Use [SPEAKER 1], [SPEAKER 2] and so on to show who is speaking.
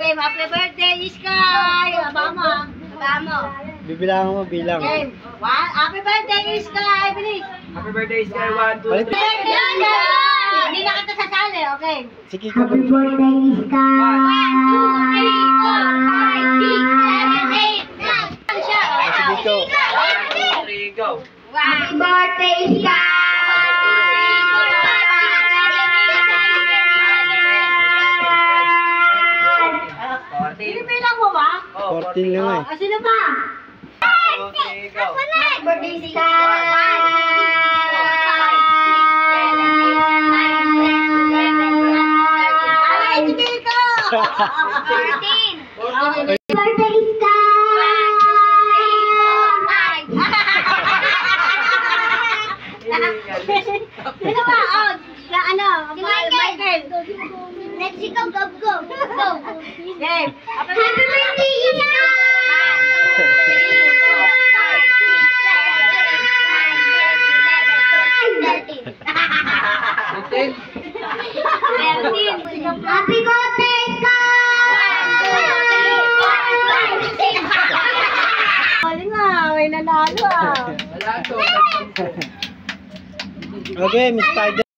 [SPEAKER 1] game. Happy birthday, Sky! Abama.
[SPEAKER 2] Bibilangan mo, bilang.
[SPEAKER 1] Game. Happy birthday, Sky! Bilis.
[SPEAKER 3] Happy birthday, Sky. 1, 2, 3.
[SPEAKER 1] Happy birthday, Sky! Hindi na kita sasali, okay?
[SPEAKER 2] Sige ko.
[SPEAKER 4] Happy birthday, Sky!
[SPEAKER 1] 1, 2, 3, 4, 5, 6, 7, 8, 9.
[SPEAKER 2] Sige ko.
[SPEAKER 3] 1, 2, 3, go.
[SPEAKER 4] Happy birthday,
[SPEAKER 1] Binibilang mo ba?
[SPEAKER 2] 14 na nga eh.
[SPEAKER 1] Sino ba?
[SPEAKER 3] 1, 2, 3, go.
[SPEAKER 4] Happy birthday, Sky!
[SPEAKER 1] Ay, sige ko! 14!
[SPEAKER 4] Happy birthday, Sky!
[SPEAKER 1] Sino ba? Oh, sa ano?
[SPEAKER 4] Si Michael.
[SPEAKER 1] Michael.
[SPEAKER 4] Let's go, go, go! Go!
[SPEAKER 1] Game.
[SPEAKER 4] Happy birthday, Happy birthday,
[SPEAKER 1] Hali nga, may nanalo ah.
[SPEAKER 3] Wala to.
[SPEAKER 2] Okay, Miss Spider.